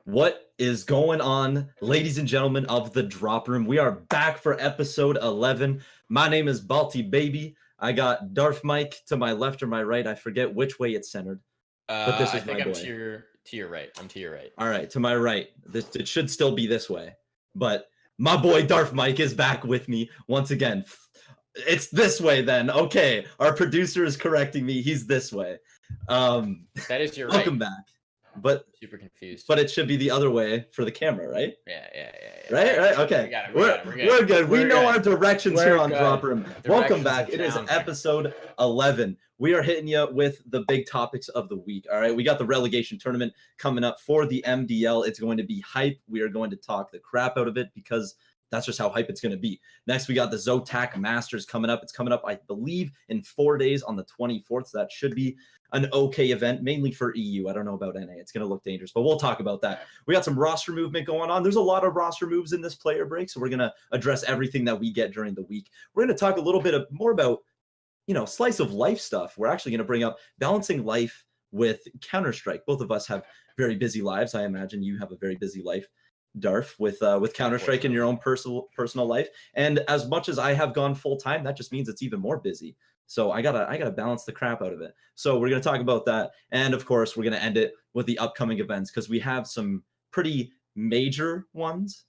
What is going on, ladies and gentlemen of the Drop Room? We are back for episode 11. My name is Baltybaby. I got DarfMike to my left or my right. I forget which way it's centered, but this is I think my I'm boy. to your right. I'm to your right. All right, to my right. It should still be this way, but my boy DarfMike is back with me once again. It's this way then. Okay, our producer is correcting me. He's this way. That is your welcome right. back. But Super confused. But it should be the other way for the camera, right? Yeah. Right. Okay. We're good. We know our directions here on Drop Room. Welcome back. It is episode 11. We are hitting you with the big topics of the week. All right. We got the relegation tournament coming up for the MDL. It's going to be hype. We are going to talk the crap out of it because that's just how hype it's going to be. Next, we got the Zotac Masters coming up. It's coming up, I believe, in 4 days on the 24th. So that should be an okay event, mainly for EU. I don't know about NA. It's going to look dangerous, but we'll talk about that. We got some roster movement going on. There's a lot of roster moves in this player break, so we're going to address everything that we get during the week. We're going to talk a little bit more about, slice of life stuff. We're actually going to bring up balancing life with Counter-Strike. Both of us have very busy lives. I imagine you have a very busy life, Darf, with Counter-Strike in your own personal life. And as much as I have gone full time, that just means it's even more busy. So I gotta balance the crap out of it. So we're gonna talk about that, and of course we're gonna end it with the upcoming events because we have some pretty major ones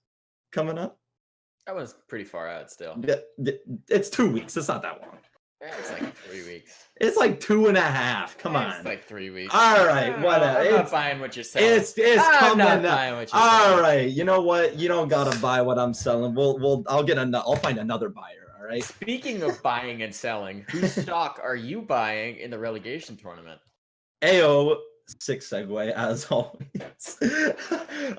coming up. That one's pretty far out still. It's 2 weeks. It's not that long. It's like 3 weeks. It's like 2.5. Come on. It's like 3 weeks. All right, whatever. I'm not buying what you're selling. It's coming not buying what you're All selling. right. You know what? You don't gotta buy what I'm selling. I'll find another buyer. All right. Speaking of buying and selling, whose stock are you buying in the relegation tournament? Ayo, sick segue as always.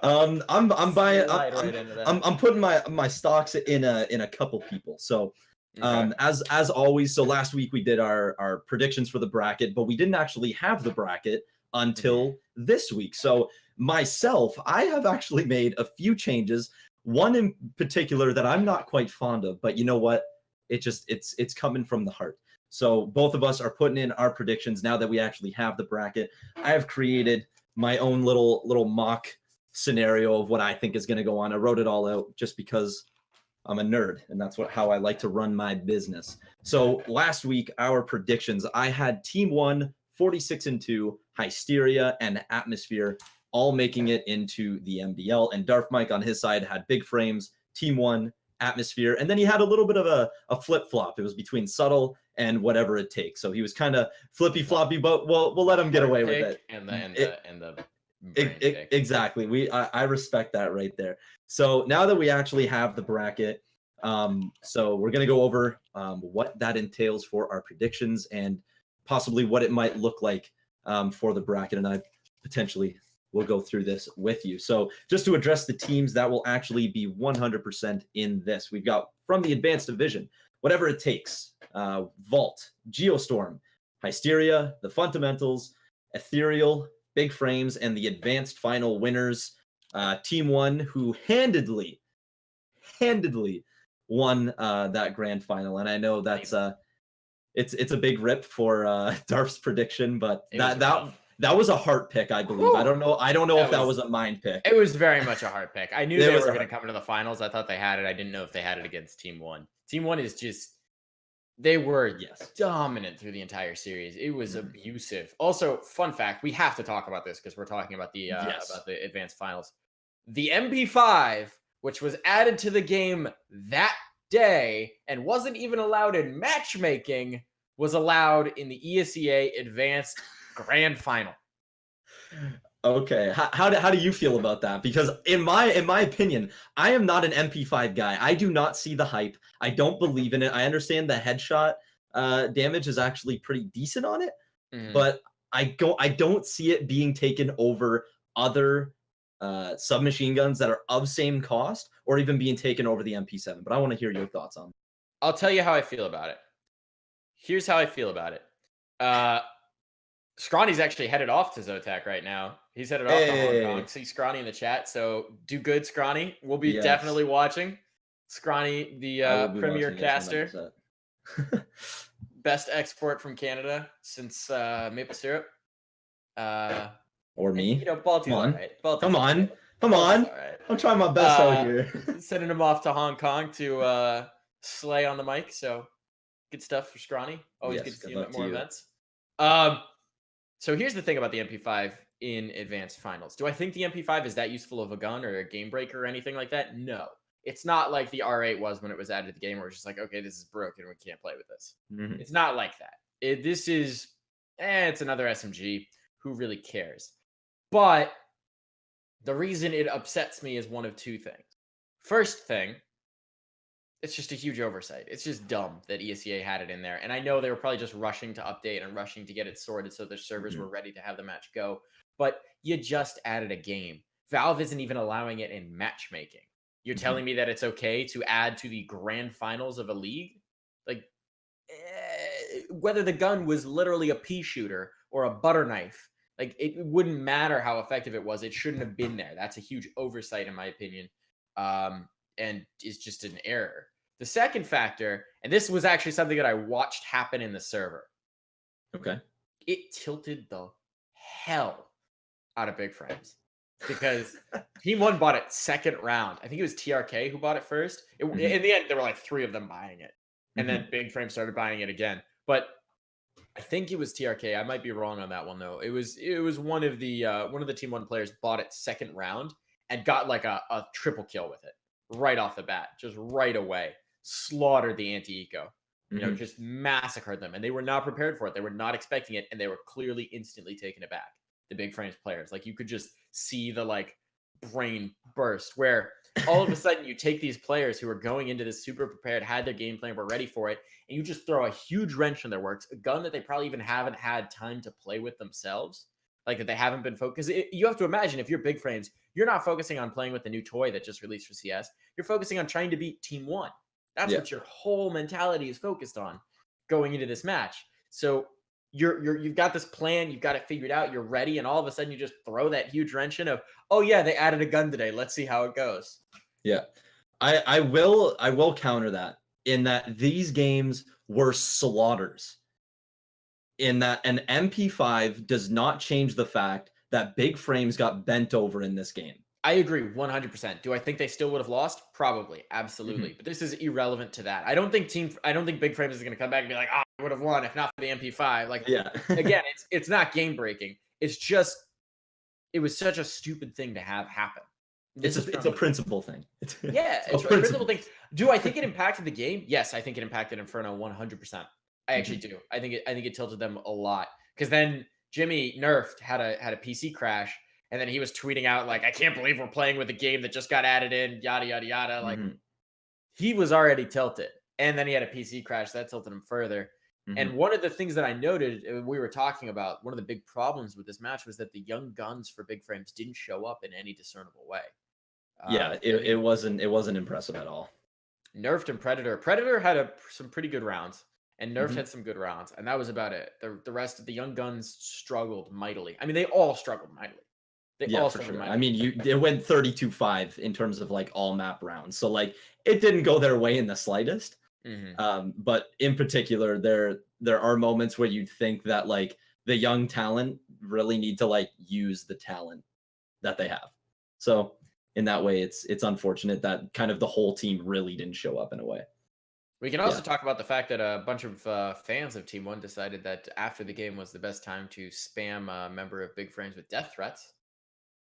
I'm buying. I'm putting my stocks in a couple people. So. Okay. As always, so last week we did our predictions for the bracket, but we didn't actually have the bracket until this week. So myself, I have actually made a few changes. One in particular that I'm not quite fond of, but you know what? It's coming from the heart. So both of us are putting in our predictions now that we actually have the bracket. I have created my own little mock scenario of what I think is going to go on. I wrote it all out just because I'm a nerd, and that's how I like to run my business. So last week, our predictions, I had Team 1, 46-2, Hysteria, and Atmosphere all making it into the MDL. And DarfMike on his side had Big Frames, Team 1, Atmosphere, and then he had a little bit of a flip-flop. It was between Subtle and Whatever It Takes. So he was kind of flippy-floppy, but we'll let him get away with it. Exactly. I respect that right there. So now that we actually have the bracket, so we're going to go over what that entails for our predictions and possibly what it might look like for the bracket. And I potentially will go through this with you. So just to address the teams that will actually be 100% in this, we've got from the Advanced Division, Whatever It Takes, Vault, Geostorm, Hysteria, The Fundamentals, Ethereal, Big Frames, and the Advanced Final winners, Team 1, who handedly won that grand final. And I know that's it's a big rip for Darf's prediction, but that was a heart pick, I believe. Woo! I don't know if that was a mind pick. It was very much a heart pick. I knew they were going to come into the finals. I thought they had it. I didn't know if they had it against Team 1. Team 1 is just. They were dominant through the entire series. It was abusive. Also, fun fact, we have to talk about this because we're talking about the advanced finals. The MP5, which was added to the game that day and wasn't even allowed in matchmaking, was allowed in the ESEA Advanced Grand Final. Okay, how do you feel about that? Because in my opinion, I am not an MP5 guy. I do not see the hype. I don't believe in it. I understand the headshot damage is actually pretty decent on it, but I don't see it being taken over other submachine guns that are of same cost or even being taken over the MP7. But I want to hear your thoughts on it. I'll tell you how I feel about it. Here's how I feel about it. Scrawny's actually headed off to Zotac right now. He's headed off to Hong Kong. See Scrawny in the chat. So do good, Scrawny. We'll be definitely watching. Scrawny, the premier caster. Best export from Canada since maple syrup. Or me. Balty's all right. Come on. Come on. Right. I'm trying my best out here. Sending him off to Hong Kong to slay on the mic. So good stuff for Scrawny. Always good to see him at more events. So here's the thing about the MP5 in advanced finals. Do I think the MP5 is that useful of a gun or a game breaker or anything like that? No. It's not like the R8 was when it was added to the game where it's just like, okay, this is broken. We can't play with this. Mm-hmm. It's not like that. This is, it's another SMG. Who really cares? But the reason it upsets me is one of two things. First thing, it's just a huge oversight. It's just dumb that ESEA had it in there. And I know they were probably just rushing to update and rushing to get it sorted so their servers were ready to have the match go. But you just added a game. Valve isn't even allowing it in matchmaking. You're telling me that it's okay to add to the grand finals of a league? Like, whether the gun was literally a pea shooter or a butter knife, like, it wouldn't matter how effective it was. It shouldn't have been there. That's a huge oversight, in my opinion, and is just an error. The second factor, and this was actually something that I watched happen in the server. Okay. It tilted the hell out of Big Frames because Team 1 bought it second round. I think it was TRK who bought it first. In the end, there were like 3 of them buying it. And then Big Frame started buying it again. But I think it was TRK. I might be wrong on that one though. It was one of the Team 1 players bought it second round and got like a triple kill with it right off the bat, just right away. Slaughtered the anti-eco. You know, just massacred them. And they were not prepared for it. They were not expecting it, and they were clearly instantly taken aback. The Big Frames players. Like, you could just see the like brain burst where all of a sudden you take these players who are going into this super prepared, had their game plan, were ready for it, and you just throw a huge wrench in their works, a gun that they probably even haven't had time to play with themselves, like that they haven't been focused. You have to imagine, if you're Big Frames, you're not focusing on playing with the new toy that just released for CS. You're focusing on trying to beat Team 1. That's what your whole mentality is focused on going into this match. So you've got this plan, you've got it figured out, you're ready, and all of a sudden you just throw that huge wrench in of, oh yeah, they added a gun today. Let's see how it goes. Yeah. I will counter that in that these games were slaughters. In that an MP5 does not change the fact that Big Frames got bent over in this game. I agree 100%. Do I think they still would have lost? Probably, absolutely. But this is irrelevant to that. I don't think Big Frames is going to come back and be like, "Oh, I would have won if not for the MP5." Like, again, it's not game breaking. It's just it was such a stupid thing to have happen. It's a principle thing. It's a principle thing. Do I think it impacted the game? Yes, I think it impacted Inferno 100%. I actually do. I think it tilted them a lot because then Jimmy Nerfed had a PC crash. And then he was tweeting out, like, I can't believe we're playing with a game that just got added in, yada, yada, yada. Like, he was already tilted. And then he had a PC crash. That tilted him further. And one of the things that I noted, we were talking about, one of the big problems with this match was that the young guns for Big Frames didn't show up in any discernible way. It wasn't impressive at all. Nerfed and Predator. Predator had some pretty good rounds. And Nerfed had some good rounds. And that was about it. The rest of the young guns struggled mightily. I mean, they all struggled mightily. For sure. I mean, it went 32-5 in terms of like all map rounds. So like it didn't go their way in the slightest. But in particular, there are moments where you'd think that like the young talent really need to like use the talent that they have. So in that way, it's unfortunate that kind of the whole team really didn't show up in a way. We can also talk about the fact that a bunch of fans of Team 1 decided that after the game was the best time to spam a member of Big Frames with death threats.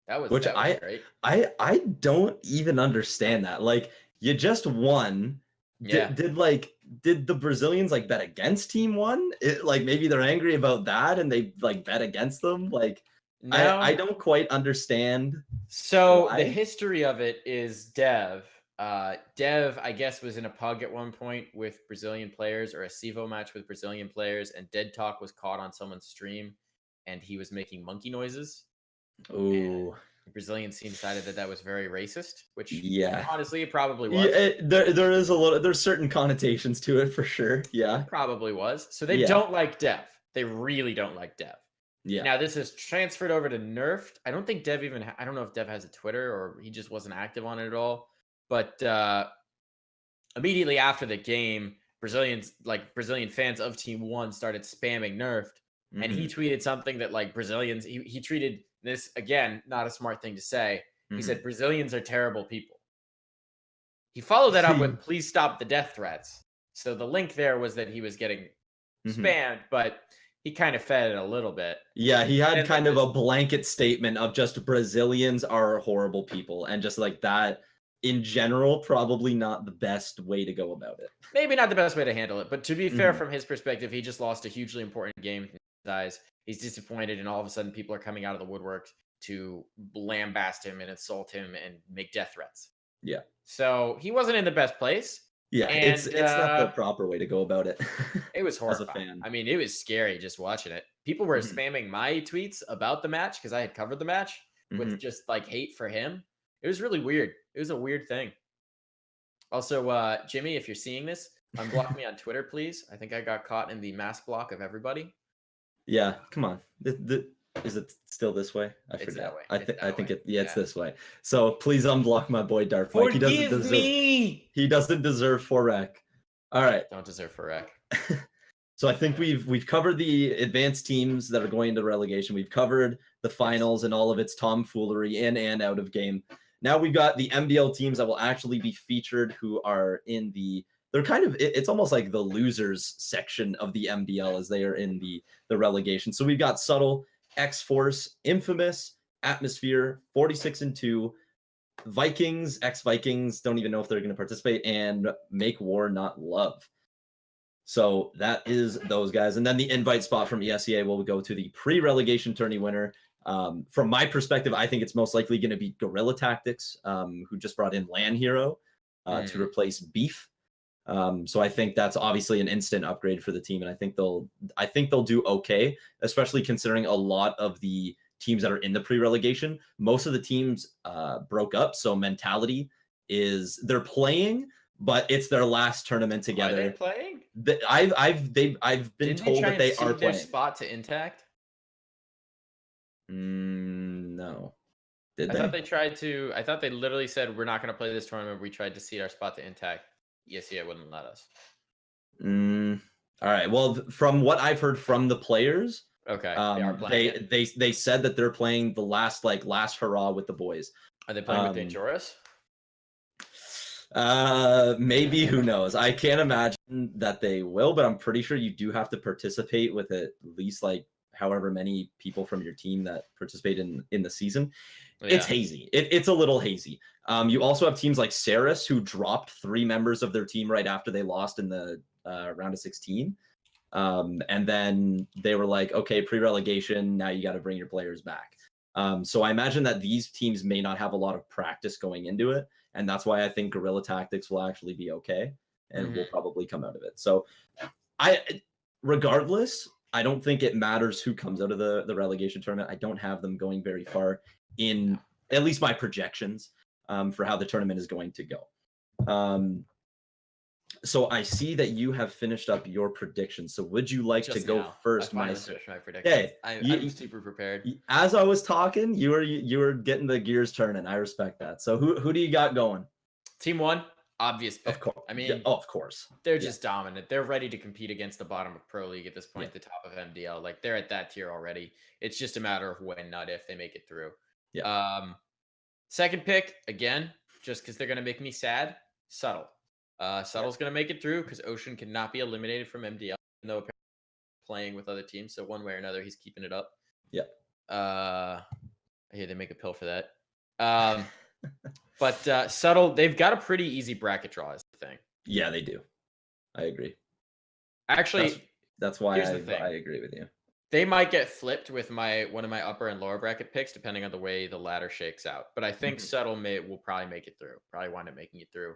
That was great. I don't even understand that. Like, you just won. Did the Brazilians like bet against Team 1? Like maybe they're angry about that and they like bet against them. Like, no. I don't quite understand. So the history of it is Dev. Dev, I guess, was in a pug at one point with Brazilian players, or a CEVO match with Brazilian players, and Dead Talk was caught on someone's stream, and he was making monkey noises. Ooh. The Brazilian scene decided that was very racist, which honestly it probably was. There's certain connotations to it for sure. Yeah, it probably was. So they don't like Dev. They really don't like Dev. Yeah. Now this is transferred over to Nerfed. I don't think Dev I don't know if Dev has a Twitter or he just wasn't active on it at all. But immediately after the game, Brazilian fans of Team 1 started spamming Nerfed. And he tweeted something that like Brazilians, he tweeted this, again, not a smart thing to say. He said, Brazilians are terrible people. He followed that up with, please stop the death threats. So the link there was that he was getting spammed, but he kind of fed it a little bit. Yeah, he had kind of a blanket statement of just Brazilians are horrible people, and just like that in general, probably not the best way to go about it. Maybe not the best way to handle it, but to be fair, from his perspective, he just lost a hugely important game in his eyes. He's disappointed, and all of a sudden people are coming out of the woodwork to lambast him and insult him and make death threats. Yeah. So he wasn't in the best place. Yeah, and, it's not the proper way to go about it. It was horrifying. As a fan. I mean, it was scary just watching it. People were spamming my tweets about the match because I had covered the match with just like hate for him. It was really weird. It was a weird thing. Also, Jimmy, if you're seeing this, unblock me on Twitter, please. I think I got caught in the mass block of everybody. Yeah, come on. Is it still this way? I forget. That way. I think it's this way. So please unblock my boy DarfMike. Forgive me. He doesn't deserve Forek. All right. Don't deserve Forek. So I think we've covered the advanced teams that are going into relegation. We've covered the finals and all of its tomfoolery in and out of game. Now we've got the MDL teams that will actually be featured, who are in they're kind of, it's almost like the losers section of the MDL as they are in the relegation. So we've got Subtle, X-Force, Infamous, Atmosphere, 46-2, Vikings, ex-Vikings, don't even know if they're going to participate, and Make War Not Love. So that is those guys. And then the invite spot from ESEA will go to the pre-relegation tourney winner. From my perspective, I think it's most likely going to be Guerrilla Tactics, who just brought in Land Hero to replace Beef. So I think that's obviously an instant upgrade for the team, and I think they'll do okay, especially considering a lot of the teams that are in the pre-relegation, most of the teams broke up. So mentality is they're playing, but it's their last tournament together. Are they playing? I've been told that they are playing. Their spot to Intact? No. I thought they tried to. I thought they literally said, we're not going to play this tournament. We tried to seed our spot to Intact. ESEA wouldn't let us. All right. Well, from what I've heard from the players, okay, they are playing. They said that they're playing the last hurrah with the boys. Are they playing with Dangerous? Maybe, who knows? I can't imagine that they will, but I'm pretty sure you do have to participate with at least like however many people from your team that participate in the season. Yeah. It's hazy. It's a little hazy. You also have teams like Saris, who dropped 3 members of their team right after they lost in the round of 16. And then they were like, okay, pre-relegation, now you got to bring your players back. So I imagine that these teams may not have a lot of practice going into it. And that's why I think Guerrilla Tactics will actually be okay and will probably come out of it. So regardless, I don't think it matters who comes out of the relegation tournament. I don't have them going very far in at least my projections for how the tournament is going to go. So I see that you have finished up your predictions. So would you like to go first, my predictions? Hey, I'm super prepared. As I was talking, you were getting the gears turning. I respect that. So who do you got going? Team 1, obvious pick. Of course. I mean, yeah, of course. They're just dominant. They're ready to compete against the bottom of Pro League at this point, the top of MDL. Like, they're at that tier already. It's just a matter of when, not if, they make it through. Yeah. Second pick, again, just because they're going to make me sad, Subtle. Subtle's going to make it through because Ocean cannot be eliminated from MDL, even though apparently playing with other teams. So one way or another, he's keeping it up. Yeah. I hear they make a pill for that. But Subtle, they've got a pretty easy bracket draw, is the thing. Yeah, they do. I agree. Actually, that's why I agree with you. They might get flipped with one of my upper and lower bracket picks, depending on the way the ladder shakes out. But I think Subtle will probably make it through. Probably wind up making it through.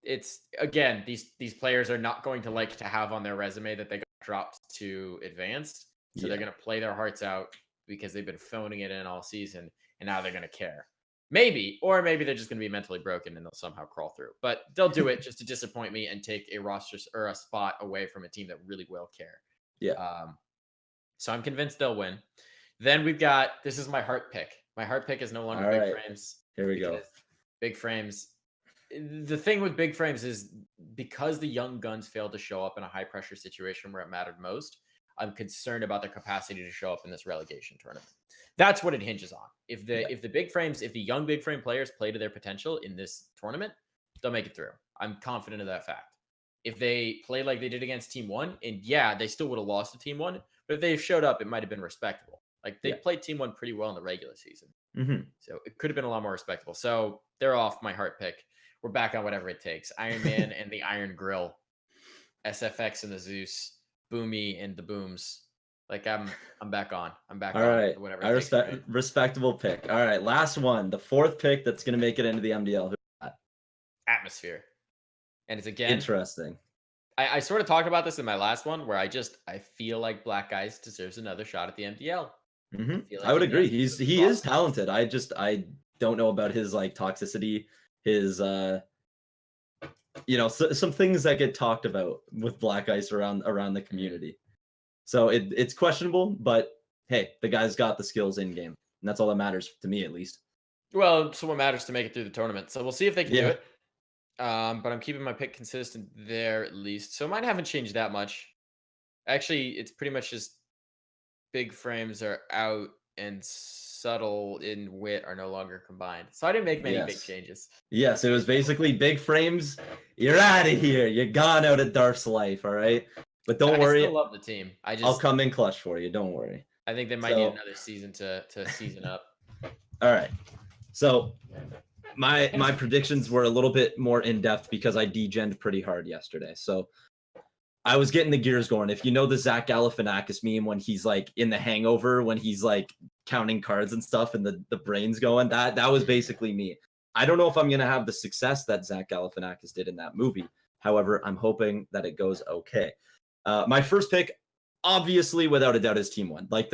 It's again, these players are not going to like to have on their resume that they got dropped to advanced. So they're going to play their hearts out because they've been phoning it in all season, and now they're going to care. Maybe they're just going to be mentally broken and they'll somehow crawl through. But they'll do it just to disappoint me and take a roster or a spot away from a team that really will care. Yeah. So I'm convinced they'll win. Then we've got, this is my heart pick. My heart pick is no longer Big Frames. Here we go. Big Frames. The thing with Big Frames is because the young guns failed to show up in a high pressure situation where it mattered most, I'm concerned about their capacity to show up in this relegation tournament. That's what it hinges on. If the young big frame players play to their potential in this tournament, they'll make it through. I'm confident of that fact. If they play like they did against Team One, and yeah, they still would have lost to Team One, but if they showed up, it might have been respectable. Like they played Team One pretty well in the regular season. So it could have been a lot more respectable. So they're off my heart pick. We're back on whatever it takes. Iron Man and the Iron Grill, SFX and the Zeus, Boomy and the Booms. Like I'm back on. I'm back All on. Right. Whatever. I respect respectable pick. All right, last one, the fourth pick that's gonna make it into the MDL. Atmosphere. And it's again interesting. I sort of talked about this in my last one where I feel like Black Guys deserves another shot at the MDL. I would agree. He is talented. I don't know about his like toxicity, his some things that get talked about with Black Ice around the community. So it's questionable, but hey, the guy's got the skills in game, and that's all that matters to me, at least. Well, so what matters to make it through the tournament. So we'll see if they can do it. But I'm keeping my pick consistent there at least. So mine haven't changed that much. Actually, it's pretty much just big frames are out and subtle in wit are no longer combined. So I didn't make many big changes. Yes, it was basically big frames. You're out of here. You're gone out of Darf's life. All right. But don't worry. I still love the team. I'll come in clutch for you. Don't worry. I think they might need another season to season up. All right. So my predictions were a little bit more in depth because I degened pretty hard yesterday. So I was getting the gears going. If you know the Zach Galifianakis meme when he's like in The Hangover, when he's like counting cards and stuff and the brain's going, that was basically me. I don't know if I'm going to have the success that Zach Galifianakis did in that movie. However, I'm hoping that it goes okay. My first pick, obviously, without a doubt, is Team One. Like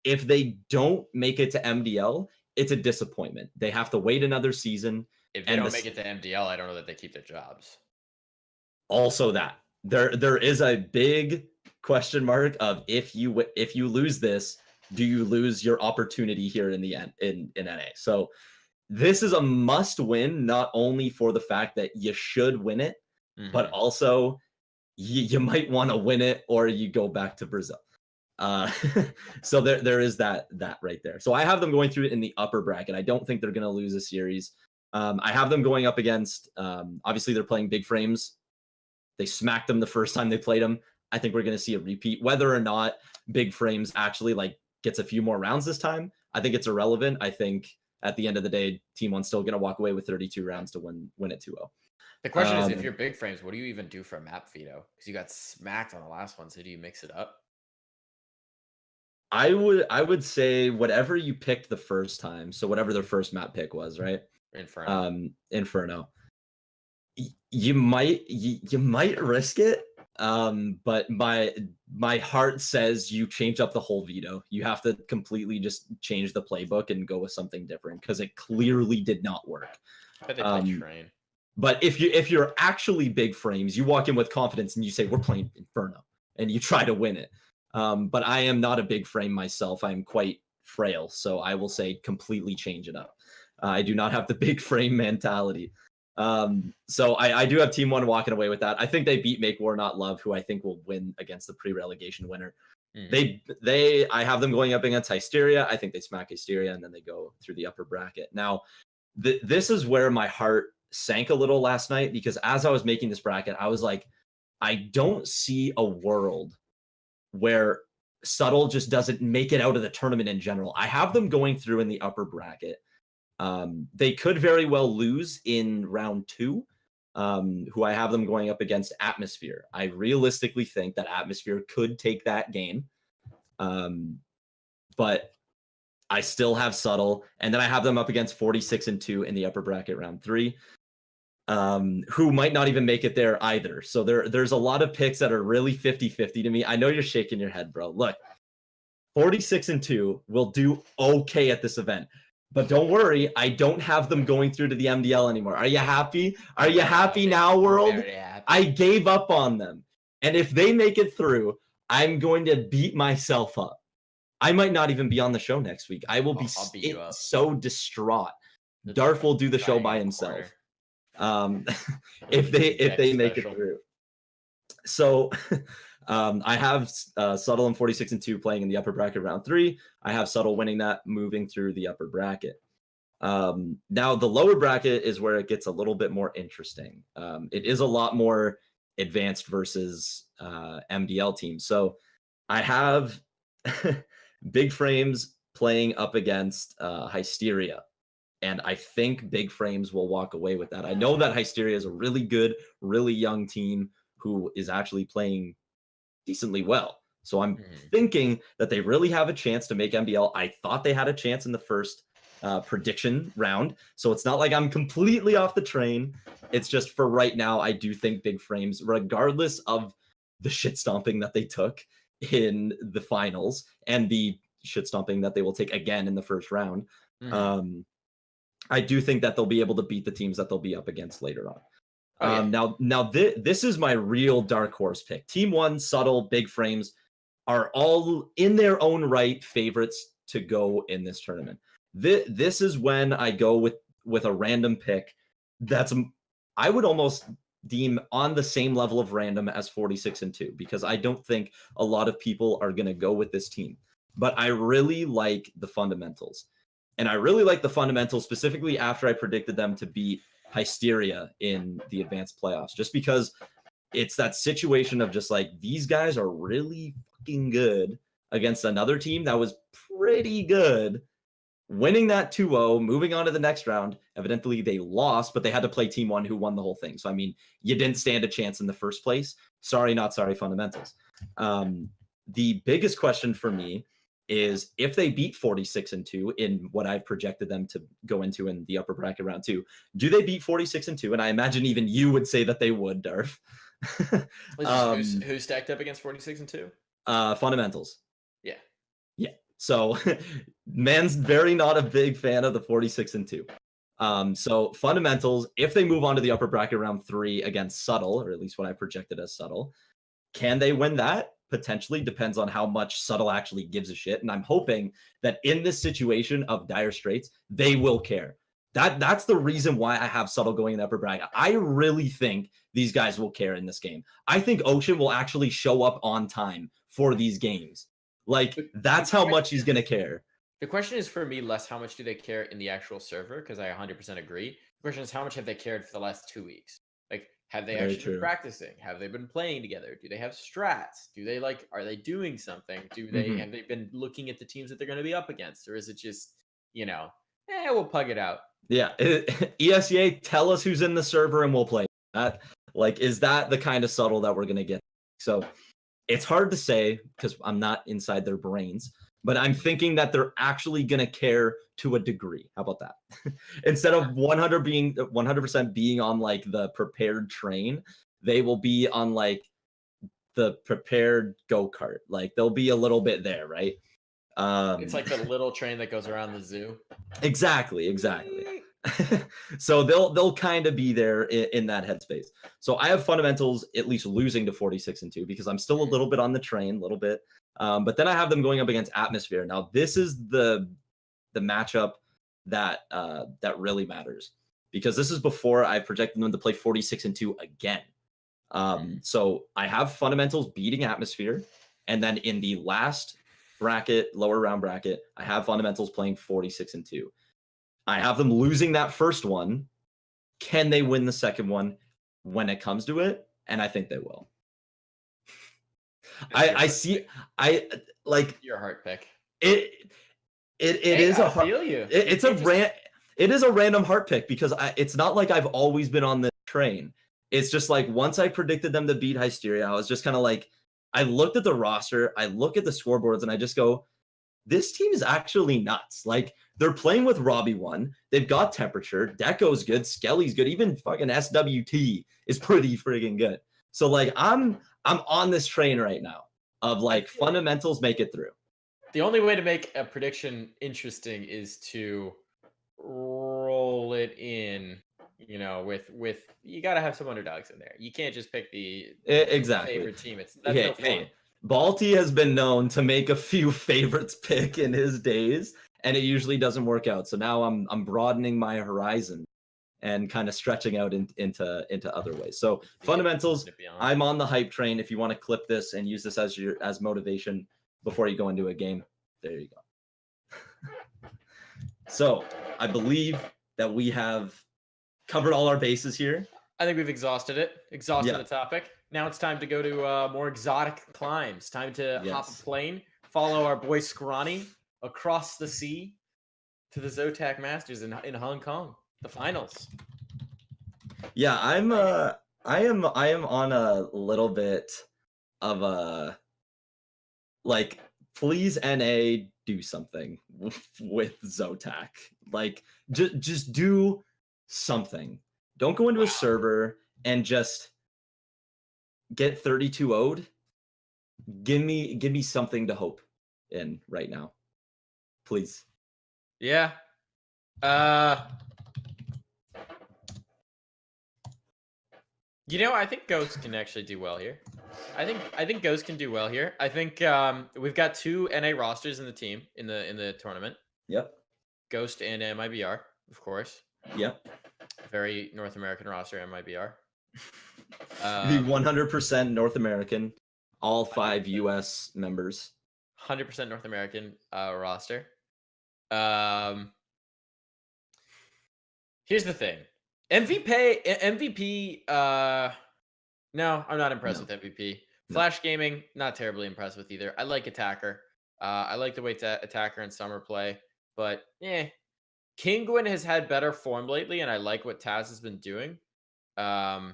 if they don't make it to MDL, it's a disappointment. They have to wait another season. If they don't make it to MDL, I don't know that they keep their jobs. Also, that there is a big question mark of if you lose this, do you lose your opportunity here in the end in NA? So this is a must win, not only for the fact that you should win it, but also you might want to win it or you go back to Brazil. So there is that right there. So I have them going through it in the upper bracket. I don't think they're going to lose a series. I have them going up against, obviously they're playing big frames. They smacked them the first time they played them. I think we're going to see a repeat. Whether or not big frames actually like gets a few more rounds this time, I think it's irrelevant. I think at the end of the day, Team One's still going to walk away with 32 rounds to win it 2-0. The question is, if you're big frames, what do you even do for a map veto? Because you got smacked on the last one. So do you mix it up? I would say whatever you picked the first time. So whatever their first map pick was, right? Inferno. You might risk it. But my heart says you change up the whole veto. You have to completely just change the playbook and go with something different because it clearly did not work. But they play train. But if you're actually big frames, you walk in with confidence and you say, we're playing Inferno, and you try to win it. But I am not a big frame myself. I'm quite frail. So I will say completely change it up. I do not have the big frame mentality. So I do have Team One walking away with that. I think they beat Make War Not Love, who I think will win against the pre-relegation winner. I have them going up against Hysteria. I think they smack Hysteria and then they go through the upper bracket. Now, this is where my heart sank a little last night, because as I was making this bracket, I was like, I don't see a world where Subtle just doesn't make it out of the tournament in general. I have them going through in the upper bracket. They could very well lose in round 2, who I have them going up against Atmosphere. I realistically think that Atmosphere could take that game. But I still have Subtle, and then I have them up against 46-2 in the upper bracket round 3, who might not even make it there either. So there's a lot of picks that are really 50-50 to me. I know you're shaking your head, bro. Look, 46-2 will do okay at this event. But don't worry, I don't have them going through to the MDL anymore. Are you happy? Are you happy now, world? I gave up on them. And if they make it through, I'm going to beat myself up. I might not even be on the show next week. I will be so distraught. Darf will do the show by himself. If they make it through. So I have Subtle and 46-2 playing in the upper bracket round 3. I have Subtle winning that, moving through the upper bracket. Now the lower bracket is where it gets a little bit more interesting. It is a lot more advanced versus MDL teams. So I have Big Frames playing up against Hysteria. And I think Big Frames will walk away with that. I know that Hysteria is a really good, really young team who is actually playing decently well. So I'm thinking that they really have a chance to make MDL. I thought they had a chance in the first prediction round. So it's not like I'm completely off the train. It's just for right now, I do think Big Frames, regardless of the shit stomping that they took in the finals and the shit stomping that they will take again in the first round, I do think that they'll be able to beat the teams that they'll be up against later on. Now this is my real dark horse pick. Team 1, Subtle, Big Frames are all in their own right favorites to go in this tournament. This is when I go with a random pick that's, I would almost deem on the same level of random as 46-2, because I don't think a lot of people are going to go with this team. But I really like the fundamentals. And I really like the fundamentals specifically after I predicted them to beat Hysteria in the advanced playoffs, just because it's that situation of just like, these guys are really fucking good against another team that was pretty good, winning that 2-0, moving on to the next round. Evidently they lost, but they had to play Team 1 who won the whole thing. So, I mean, you didn't stand a chance in the first place. Sorry, not sorry, fundamentals. The biggest question for me is if they beat 46-2 in what I've projected them to go into in the upper bracket round 2, do they beat 46-2? And I imagine even you would say that they would, Darf. Who's stacked up against 46-2? Fundamentals. Yeah. So man's very not a big fan of the 46-2. So fundamentals, if they move on to the upper bracket round 3 against Subtle, or at least what I projected as Subtle, can they win that? Potentially, depends on how much Subtle actually gives a shit. And I'm hoping that in this situation of dire straits, they will care. That's the reason why I have Subtle going in the upper bracket. I really think these guys will care in this game. I think Ocean will actually show up on time for these games. Like, that's how much he's going to care. The question is for me less how much do they care in the actual server, because I 100% agree. The question is how much have they cared for the last 2 weeks? Like, have they actually been practicing? Have they been playing together? Do they have strats? Do they are they doing something? Do they have they been looking at the teams that they're going to be up against? Or is it just, we'll pug it out? Yeah. ESEA, tell us who's in the server and we'll play. That, is that the kind of Subtle that we're going to get? So it's hard to say because I'm not inside their brains, but I'm thinking that they're actually going to care to a degree. How about that? Instead of 100% being on the prepared train, they will be on the prepared go-kart. They'll be a little bit there, right? It's like the little train that goes around the zoo. Exactly. So they'll kind of be there in that headspace. So I have fundamentals at least losing to 46-2 because I'm still a little bit on the train, a little bit. But then I have them going up against Atmosphere. Now this is the matchup that really matters, because this is before I projected them to play 46-2 again. So I have fundamentals beating Atmosphere, and then in the last bracket, lower round bracket, I have fundamentals playing 46-2. I have them losing that first one. Can they win the second one when it comes to it? And I think they will. I see. Your heart pick. It is a feel you. It is a random heart pick because it's not like I've always been on this train. It's just once I predicted them to beat Hysteria, I was just kind of I looked at the roster, I look at the scoreboards, and I just go, this team is actually nuts. They're playing with Robbie 1. They've got Temperature. Deco's good. Skelly's good. Even fucking SWT is pretty friggin' good. So I'm on this train right now of fundamentals make it through. The only way to make a prediction interesting is to roll it in, with you got to have some underdogs in there. You can't just pick the favorite team. Hey, Balty has been known to make a few favorites pick in his days, and it usually doesn't work out. So now I'm broadening my horizon and kind of stretching out into other ways. So fundamentals, I'm on the hype train. If you want to clip this and use this as motivation before you go into a game, there you go. So I believe that we have covered all our bases here. I think we've exhausted the topic. Now it's time to go to more exotic climes. Time to hop a plane, follow our boy Scrawny across the sea to the Zotac Masters in Hong Kong, the finals. Yeah, I am on a little bit of a like, please NA do something with Zotac. Like, just do something. Don't go into a server and just get 32-0'd. Give me something to hope in right now, please. Yeah. You know, I think Ghost can actually do well here. I think Ghost can do well here. I think we've got 2 NA rosters in the team in the tournament. Yep. Ghost and MIBR, of course. Yep. Very North American roster, MIBR. The 100% North American, all 5 US members. 100% North American roster. Here's the thing. MVP, no, I'm not impressed with MVP. Flash Gaming, not terribly impressed with either. I like Attacker. I like the way Attacker and Summer play, but Kinguin has had better form lately, and I like what Taz has been doing. So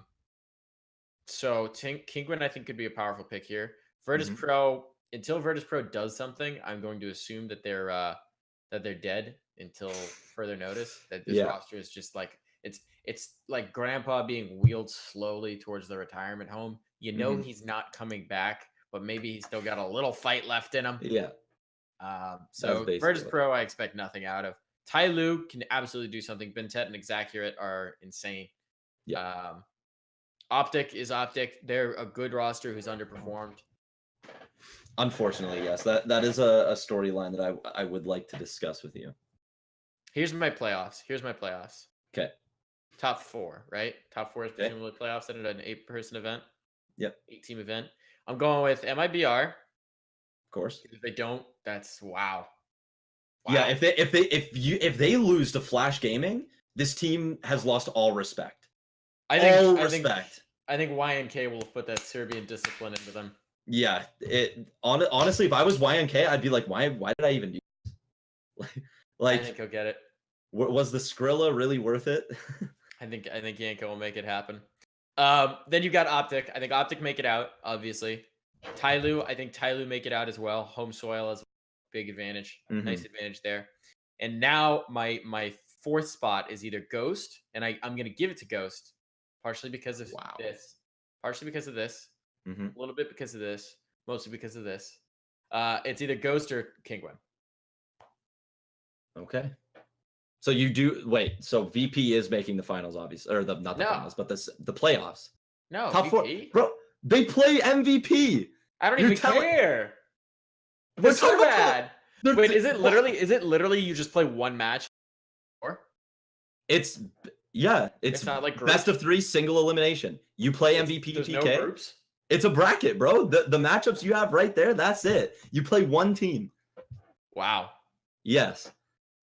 Kinguin, I think, could be a powerful pick here. Virtus Pro, until Virtus Pro does something, I'm going to assume that they're dead until further notice. That this roster is just like it's like grandpa being wheeled slowly towards the retirement home. You know he's not coming back, but maybe he's still got a little fight left in him. Yeah. So Virtus Pro, I expect nothing out of. Tai Lu can absolutely do something. Bentet and Exaccurate are insane. Yeah. Optic is Optic. They're a good roster who's underperformed. Unfortunately, yes. That is a storyline that I would like to discuss with you. Here's my playoffs. Okay. Top 4, right? Top 4 is presumably playoffs at an 8-person event. Yep. 8-team event. I'm going with MIBR. Of course. If they don't, that's wow. Yeah, if they lose to Flash Gaming, this team has lost all respect. I think YNK will have put that Serbian discipline into them. Yeah, honestly, if I was YNK, I'd be like, why did I even do this? Like, I think he'll get it. Was the Skrilla really worth it? I think Yanko will make it happen. Then you got Optic. I think Optic make it out, obviously. Tai Lu, I think Tai Lu make it out as well. Home soil as a big advantage. Nice advantage there. And now my 4th spot is either Ghost, and I'm going to give it to Ghost, partially because of this. Partially because of this. A little bit because of this. Mostly because of this. It's either Ghost or Kinguin. Okay. So you do so VP is making the finals, obviously, or not the finals, but the playoffs. No, top VP? 4, bro. They play MVP. I don't even care. They're so bad. Wait, is it literally you just play one match? Or it's not like best of 3 single elimination. You play MVP there's TK. No groups? It's a bracket, bro. The matchups you have right there, that's it. You play one team. Wow. Yes.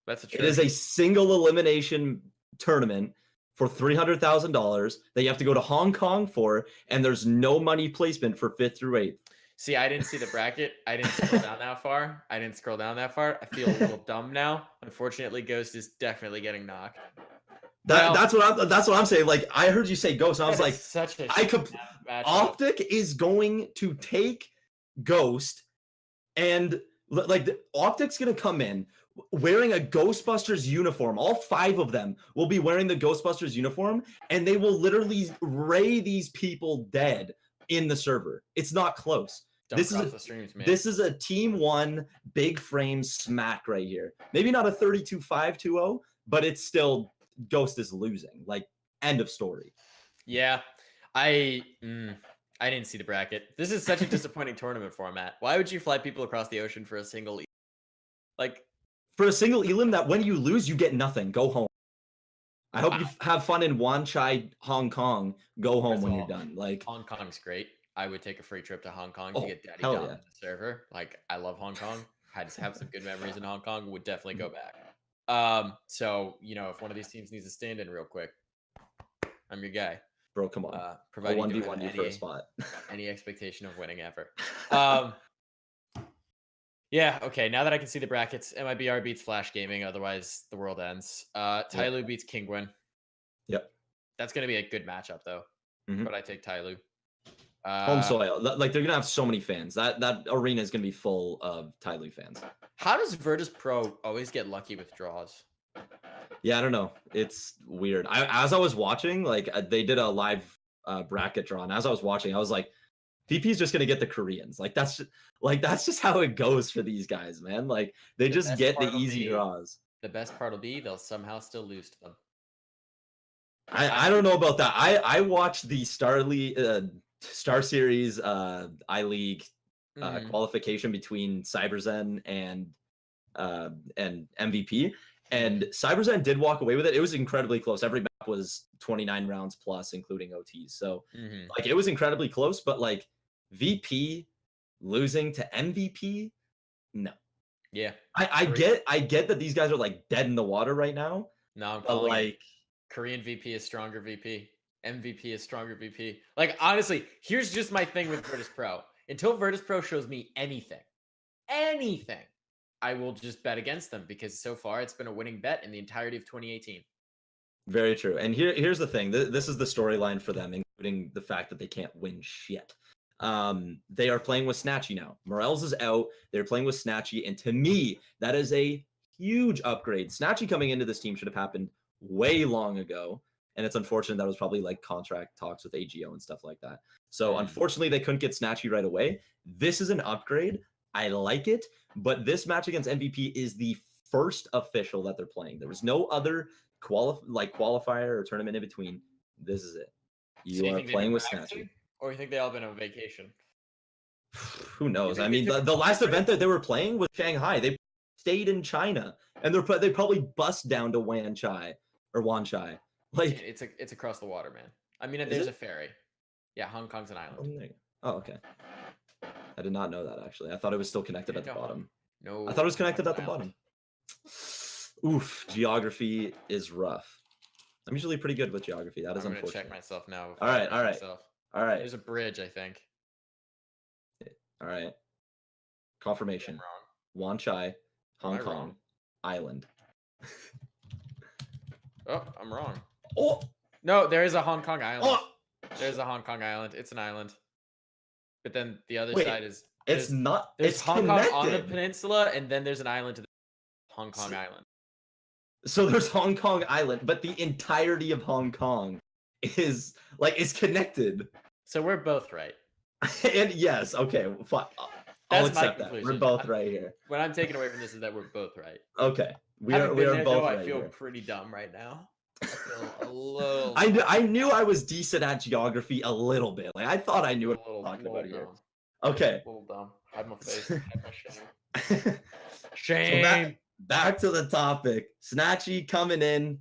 That's it is a single elimination tournament for $300,000 that you have to go to Hong Kong for, and there's no money placement for 5th through 8th. See, I didn't see the bracket. I didn't scroll down that far. I feel a little dumb now. Unfortunately, Ghost is definitely getting knocked. That's what I'm saying. Like, I heard you say Ghost, and I was like, such a Optic is going to take Ghost, and like the Optic's gonna come in wearing a Ghostbusters uniform. All 5 of them will be wearing the Ghostbusters uniform, and they will literally ray these people dead in the server. It's not close. This is a team 1 big frame smack right here. Maybe not a 32-5-2-0, but it's still Ghost is losing. Like, end of story. Yeah, I didn't see the bracket. This is such a disappointing tournament format. Why would you fly people across the ocean for a single for a single elim that when you lose, you get nothing. Go home. I hope you have fun in Wan Chai, Hong Kong. Go home when you're done. Like Hong Kong's great. I would take a free trip to Hong Kong to get Daddy hell Dom yeah. in the server. Like, I love Hong Kong. I just have some good memories in Hong Kong. Would definitely go back. So, you know, if one of these teams needs to stand in real quick, I'm your guy. Bro, come on. Providing you 1v1 you for a spot. Any expectation of winning ever. Yeah, okay. Now that I can see the brackets, MIBR beats Flash Gaming. Otherwise, the world ends. Tyloo beats Kingwin. Yep. That's going to be a good matchup, though. But I take Tyloo. Home soil. Like, they're going to have so many fans. That arena is going to be full of Tyloo fans. How does Virtus Pro always get lucky with draws? Yeah, I don't know. It's weird. As I was watching, like, they did a live bracket draw, and as I was watching, I was like, VP's just gonna get the Koreans. Like that's just how it goes for these guys, man. Like they just get the easy draws. The best part will be they'll somehow still lose to them. I don't know about that. I watched the Star Series I-League qualification between CyberZen and MVP. And CyberZen did walk away with it. It was incredibly close. Every map was 29 rounds plus, including OTs. So like it was incredibly close, but like VP losing to MVP, no. Yeah. I get that these guys are like dead in the water right now. No, I'm calling like Korean VP is stronger VP. MVP is stronger VP. Like honestly, here's just my thing with Virtus Pro. Until Virtus Pro shows me anything, I will just bet against them because so far it's been a winning bet in the entirety of 2018. Very true. And here's the thing. This is the storyline for them, including the fact that they can't win shit. They are playing with Snatchy now. Morels is out. They're playing with Snatchy. And to me, that is a huge upgrade. Snatchy coming into this team should have happened way long ago. And it's unfortunate that was probably like contract talks with AGO and stuff like that. So unfortunately, they couldn't get Snatchy right away. This is an upgrade. I like it. But this match against MVP is the first official that they're playing. There was no other qualifier or tournament in between. This is it. You are playing with Snatchy. Or you think they all been on vacation? Who knows? I mean, the last event that they were playing was Shanghai. They stayed in China, and they probably bust down to Wan Chai. Like it's across the water, man. I mean, there's a ferry. Yeah, Hong Kong's an island. Oh, okay. I did not know that actually. I thought it was still connected at the bottom. No, I thought it was connected at the bottom. Oof, geography is rough. I'm usually pretty good with geography. That is unfortunate. I'm gonna check myself now. All right. There's a bridge, I think. All right. Confirmation. Wan Chai, Hong Kong, island. Oh, I'm wrong. Oh no, there is a Hong Kong island. Oh! There's a Hong Kong island. It's an island. But then the other side is it's not. There's Hong Kong on the peninsula, and then there's an island to the Hong Kong island. So there's Hong Kong island, but the entirety of Hong Kong is connected. So we're both right. And yes, okay, fine. I'll accept that. We're both right here. What I'm taking away from this is that we're both right. Okay, we are both right. I feel pretty dumb right now. I feel a little. I knew I was decent at geography a little bit. Like I thought I knew what I was talking about here. Okay. A little dumb. Hide my face. Hide my shame. Shame. So back to the topic. Snatchy coming in.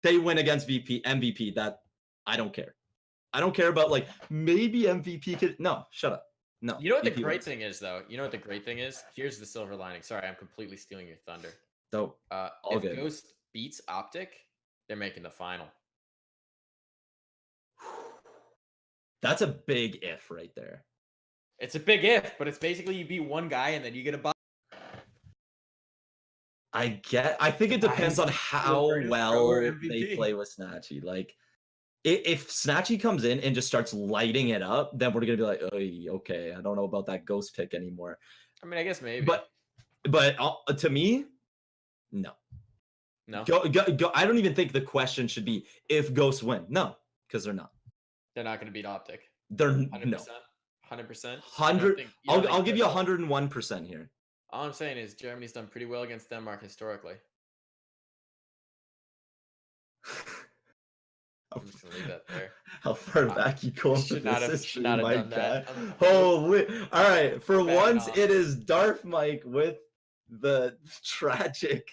They win against MVP. That I don't care. I don't care about like maybe MVP could. No, shut up. No. You know what the great thing is, though? You know what the great thing is? Here's the silver lining. Sorry, I'm completely stealing your thunder. Dope. If Ghost beats Optic, they're making the final. That's a big if right there. It's a big if, but it's basically you beat one guy and then you get a buy. I think it depends on how well they play with Snatchy. Like, if Snatchy comes in and just starts lighting it up, then we're gonna be like, oh, okay, I don't know about that Ghost pick anymore. I mean, I guess maybe. But to me, no. Go. I don't even think the question should be if Ghosts win. No, because they're not. They're not gonna beat Optic. They're 100%. No. 100%. 100. I'll give you 101% here. All I'm saying is Germany's done pretty well against Denmark historically. I'm just gonna leave that there. How far back you going for this? Should not have done that. Holy! All right, for once it is DarfMike with the tragic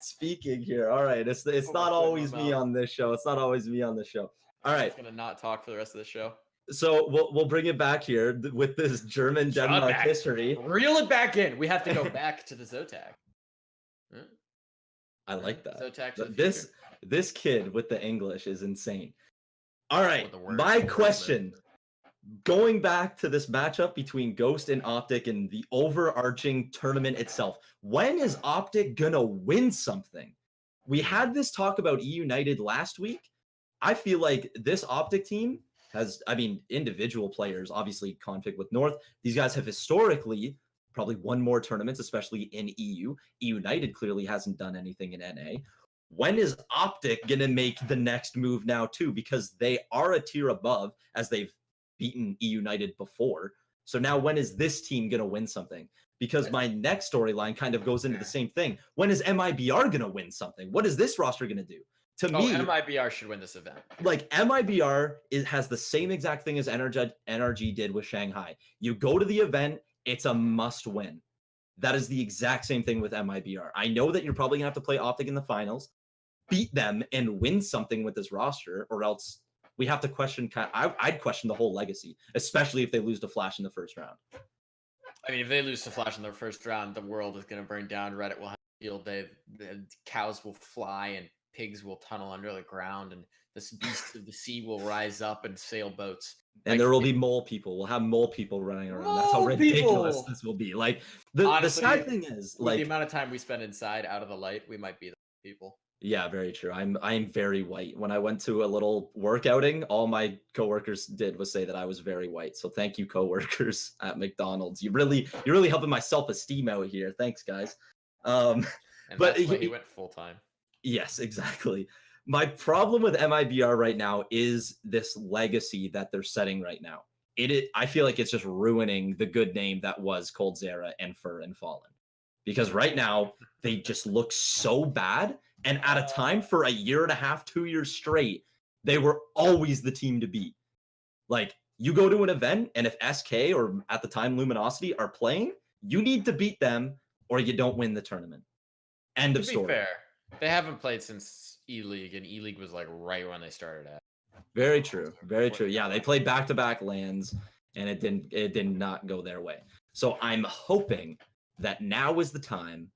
speaking here. All right, it's not always me on this show. It's not always me on the show. All right, I'm gonna not talk for the rest of the show. So we'll bring it back here with this German Denmark history. Reel it back in. We have to go back to the Zotac. I like that. Zotac. This kid with the English is insane. All right, my question. Going back to this matchup between Ghost and Optic and the overarching tournament itself, when is Optic gonna win something? We had this talk about E United last week. I feel like this Optic team has, individual players, obviously conflict with North. These guys have historically probably won more tournaments, especially in EU. E United clearly hasn't done anything in NA. When is Optic gonna make the next move now too? Because they are a tier above, as they've beaten E United before. So now when is this team going to win something? Because my next storyline kind of goes into the same thing. When is MIBR going to win something? What is this roster going to do? To me, MIBR should win this event. Like MIBR has the same exact thing as NRG did with Shanghai. You go to the event, it's a must win. That is the exact same thing with MIBR. I know that you're probably going to have to play Optic in the finals, beat them, and win something with this roster, or else we have to question. I'd question the whole legacy, especially if they lose to Flash in the first round. I mean, if they lose to Flash in the first round, the world is going to burn down. Reddit will have a field day. The cows will fly and pigs will tunnel under the ground, and the beasts of the sea will rise up and sail boats. And there will be mole people. We'll have mole people running around. That's how ridiculous this will be. Like honestly, the sad thing is, like the amount of time we spend inside, out of the light, we might be the people. Yeah, very true. I'm very white. When I went to a little work outing, all my coworkers did was say that I was very white. So thank you, coworkers at McDonald's. You're really helping my self-esteem out here. Thanks, guys. But that's when he went full time. Yes, exactly. My problem with MIBR right now is this legacy that they're setting right now. I feel like it's just ruining the good name that was Coldzera and Fur and Fallen. Because right now they just look so bad. And at a time for a year and a half, 2 years straight, they were always the team to beat. Like, you go to an event, and if SK or at the time Luminosity are playing, you need to beat them or you don't win the tournament. End of story. To be fair, they haven't played since E-League, and E-League was like right when they started at. Very true. Very true. Yeah, they played back-to-back lands, and it did not go their way. So I'm hoping that now is the time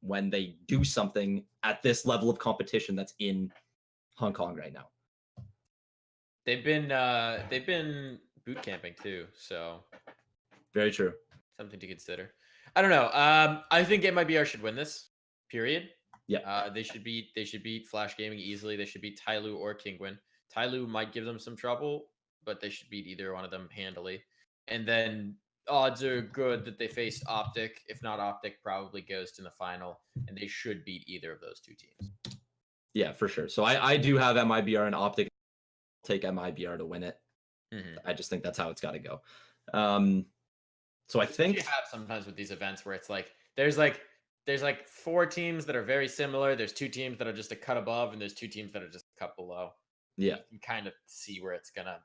when they do something at this level of competition that's in Hong Kong right now. They've been boot camping too, so very true. Something to consider. I don't know. I think MIBR should win this. Period. Yeah. They should beat Flash Gaming easily. They should beat Tyloo or Kingwin. Tyloo might give them some trouble, but they should beat either one of them handily. And then odds are good that they face Optic. If not Optic, probably Ghost in the final, and they should beat either of those two teams. Yeah, for sure. So I do have MIBR and Optic. Take MIBR to win it. Mm-hmm. I just think that's how it's got to go. So I think you have sometimes with these events where it's like there's like 4 teams that are very similar. There's 2 teams that are just a cut above, and there's 2 teams that are just a cut below. Yeah, you can kind of see where it's gonna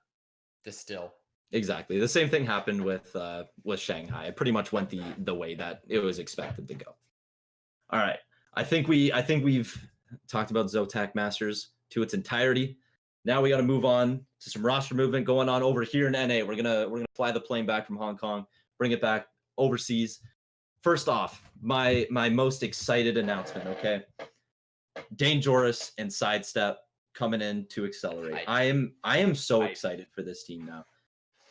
distill. Exactly. The same thing happened with Shanghai. It pretty much went the way that it was expected to go. All right. I think we've talked about Zotac Masters to its entirety. Now we got to move on to some roster movement going on over here in NA. We're gonna fly the plane back from Hong Kong, bring it back overseas. First off, my most excited announcement. Okay, Dangerous and Sidestep coming in to accelerate. I am so excited for this team now.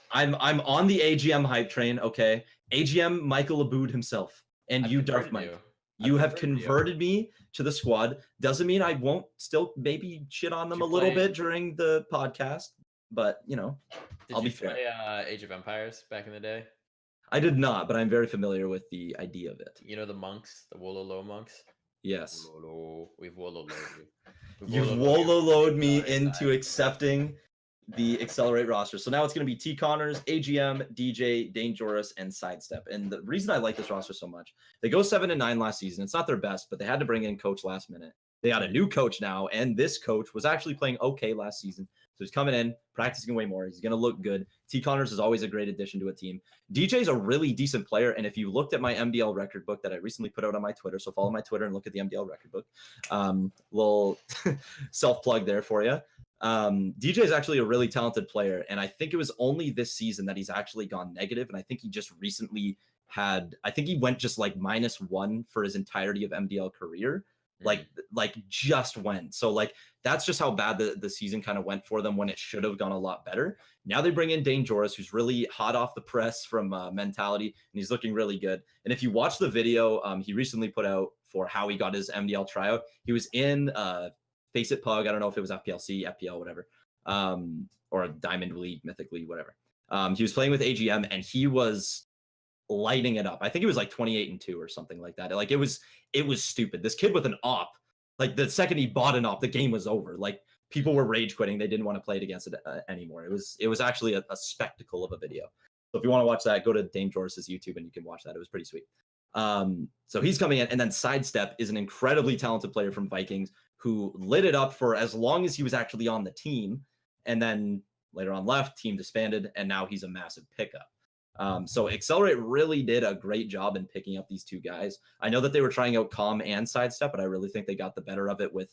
I'm on the AGM hype train. Okay, AGM Michael Aboud himself and you, DarfMike. You have converted me to the squad. Doesn't mean I won't still maybe shit on them a little bit during the podcast, but I'll be fair. Did you play Age of Empires back in the day? I did not, but I'm very familiar with the idea of it. You know the monks, the Wololo monks? Yes. We've Wololoed you. You've Wololoed me into accepting the Accelerate roster. So now it's going to be T-Connors, AGM, DJ, Dangerous, and Sidestep. And the reason I like this roster so much, they go 7-9 last season. It's not their best, but they had to bring in coach last minute. They got a new coach now, and this coach was actually playing okay last season. So he's coming in, practicing way more. He's going to look good. T. Connors is always a great addition to a team. DJ's a really decent player. And if you looked at my MDL record book that I recently put out on my Twitter, so follow my Twitter and look at the MDL record book. Little self-plug there for you. DJ is actually a really talented player. And I think it was only this season that he's actually gone negative. And I think he just recently I think he went just like -1 for his entirety of MDL career. Like just went. So like that's just how bad the season kind of went for them when it should have gone a lot better. Now they bring in Dangerous, who's really hot off the press from Mentality, and he's looking really good. And if you watch the video he recently put out for how he got his MDL tryout, he was in Face It Pug. I don't know if it was FPLC, FPL, whatever, or Diamond League, Mythic League, whatever. He was playing with AGM and he was lighting it up. I think it was like 28-2 or something like that. Like it was stupid. This kid with an op, like the second he bought an op, the game was over. Like people were rage quitting. They didn't want to play it against it anymore. It was actually a spectacle of a video. So if you want to watch that, go to Dame Joris's YouTube and you can watch that. It was pretty sweet. So he's coming in, and then Sidestep is an incredibly talented player from Vikings who lit it up for as long as he was actually on the team, and then later on left, team disbanded, and now he's a massive pickup. So Accelerate really did a great job in picking up these two guys. I know that they were trying out Calm and Sidestep, but I really think they got the better of it with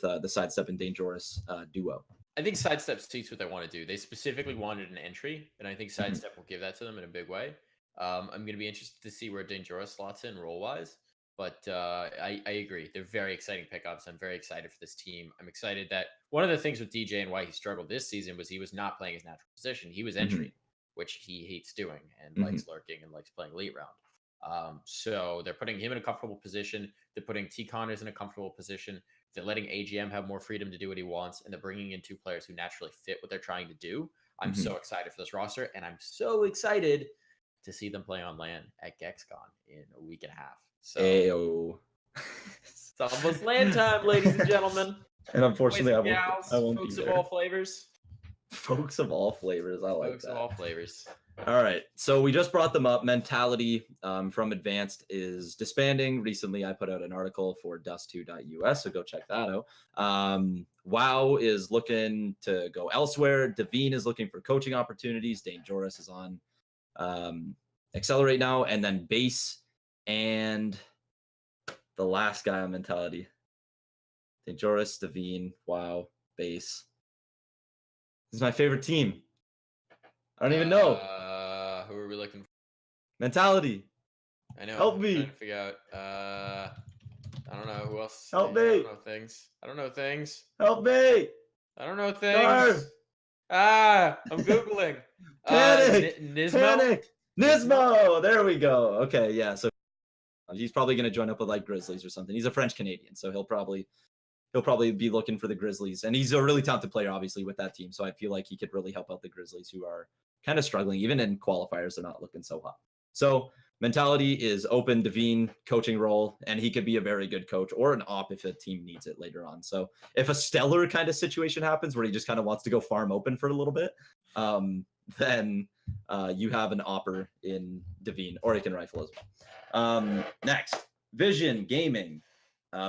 the Sidestep and Dangerous duo. I think Sidestep suits what they want to do. They specifically wanted an entry, and I think Sidestep will give that to them in a big way. I'm going to be interested to see where Dangerous slots in role-wise, but I agree. They're very exciting pickups. I'm very excited for this team. I'm excited that one of the things with DJ and why he struggled this season was he was not playing his natural position. He was entry. Which he hates doing and likes lurking and likes playing late round. So they're putting him in a comfortable position. They're putting T. Connors in a comfortable position. They're letting AGM have more freedom to do what he wants. And they're bringing in two players who naturally fit what they're trying to do. I'm so excited for this roster. And I'm so excited to see them play on LAN at GexCon in a week and a half. So it's almost LAN time, ladies and gentlemen. And unfortunately, I won't folks be of there. all flavors. Folks of all flavors. I like folks that. Of all flavors. All right. So we just brought them up. Mentality from Advanced is disbanding. Recently, I put out an article for dust2.us, so go check that out. WoW is looking to go elsewhere. Devine is looking for coaching opportunities. Dangerous is on Accelerate now. And then Base and the last guy on Mentality. Dangerous, Devine, WoW, Base. This is my favorite team. I don't even know. Who are we looking for? Mentality. I know. Help me. I'm trying to figure out. I don't know who else. Help me. I don't know things. Help me. I don't know things. Darf. I'm Googling. Panic. Nismo? Panic. Nismo. There we go. Okay, yeah. So he's probably going to join up with like Grizzlies or something. He's a French Canadian, so he'll probably be looking for the Grizzlies. And he's a really talented player, obviously, with that team. So I feel like he could really help out the Grizzlies, who are kind of struggling. Even in qualifiers, they're not looking so hot. So Mentality is open, Devine coaching role, and he could be a very good coach or an op if a team needs it later on. So if a stellar kind of situation happens where he just kind of wants to go farm open for a little bit, then you have an opper in Devine, or he can rifle as well. Next, Vision Gaming.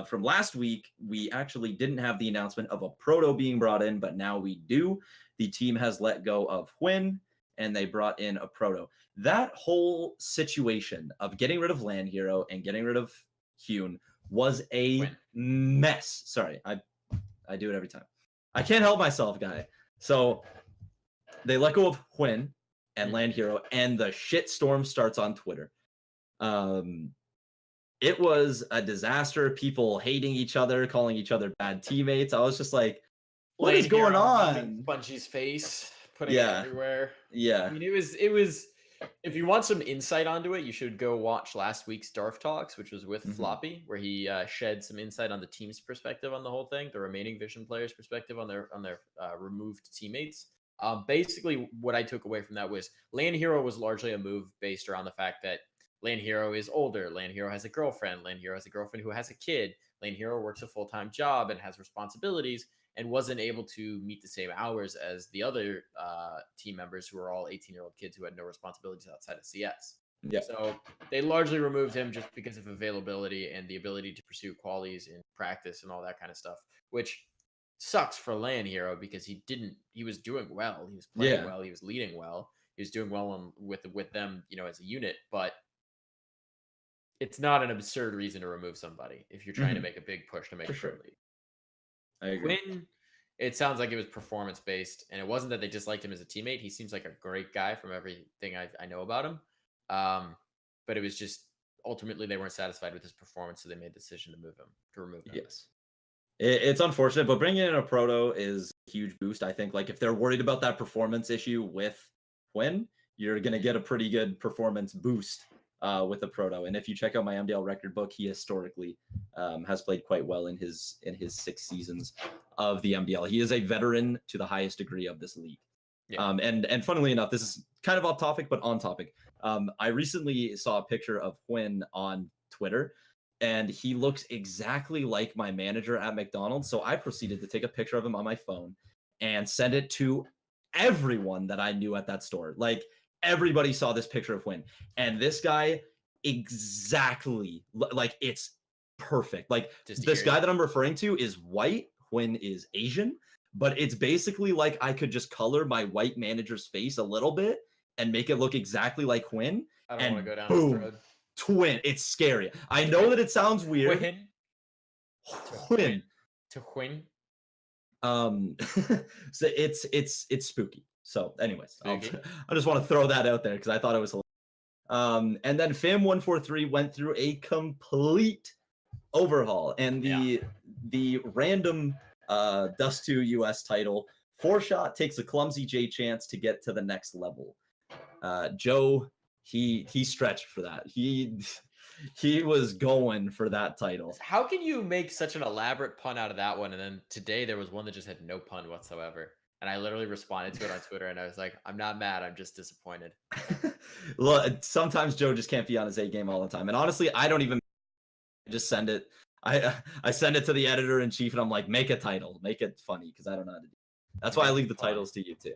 From last week, we actually didn't have the announcement of a proto being brought in, but now we do. The team has let go of Hwin, and they brought in a proto. That whole situation of getting rid of Land Hero and getting rid of Hune was a mess. Sorry, I do it every time. I can't help myself, guy. So they let go of Hwin and Land Hero, and the shit storm starts on Twitter. It was a disaster. People hating each other, calling each other bad teammates. I was just like, what is going on? Bungie's face, putting it everywhere. Yeah. I mean, it was. If you want some insight onto it, you should go watch last week's Darf Talks, which was with Floppy, where he shed some insight on the team's perspective on the whole thing, the remaining Vision players' perspective on their removed teammates. Basically, what I took away from that was Land Hero was largely a move based around the fact that Land Hero is older. Land Hero has a girlfriend. Land Hero has a girlfriend who has a kid. Land Hero works a full-time job and has responsibilities and wasn't able to meet the same hours as the other team members who are all 18-year-old kids who had no responsibilities outside of CS. Yeah. So they largely removed him just because of availability and the ability to pursue qualities in practice and all that kind of stuff, which sucks for Land Hero because he was doing well. He was playing well. He was leading well. He was doing well with them, as a unit, but it's not an absurd reason to remove somebody if you're trying to make a big push to make a pro league. I agree. Quinn, it sounds like it was performance based, and it wasn't that they disliked him as a teammate. He seems like a great guy from everything I know about him. But it was just ultimately they weren't satisfied with his performance, so they made the decision to remove him. Yes. It's unfortunate, but bringing in a proto is a huge boost. I think, like, if they're worried about that performance issue with Quinn, you're going to get a pretty good performance boost with a proto. And if you check out my MDL record book, he historically has played quite well in his 6 seasons of the MDL. He is a veteran to the highest degree of this league. Yeah. And funnily enough, this is kind of off topic, but on topic. I recently saw a picture of Quinn on Twitter, and he looks exactly like my manager at McDonald's. So I proceeded to take a picture of him on my phone and send it to everyone that I knew at that store. Like, everybody saw this picture of Quinn, and this guy exactly, like, it's perfect. Like, this guy that I'm referring to is white. Quinn is Asian, but it's basically like I could just color my white manager's face a little bit and make it look exactly like Quinn. I don't want to go down boom, this road. Twin. It's scary. I know that it sounds weird. Quinn. To Quinn. So it's spooky. So, anyways, I just want to throw that out there because I thought it was hilarious. And then Fam143 went through a complete overhaul, and the random Dust 2 US title, 4-shot takes a clumsy J chance to get to the next level. Joe, he stretched for that. He was going for that title. How can you make such an elaborate pun out of that one? And then today there was one that just had no pun whatsoever. And I literally responded to it on Twitter, and I was like, I'm not mad. I'm just disappointed. Well, sometimes Joe just can't be on his A game all the time. And honestly, I don't even just send it. I send it to the editor in chief, and I'm like, make a title, make it funny, because I don't know how to do it. That's why I leave the titles to you too.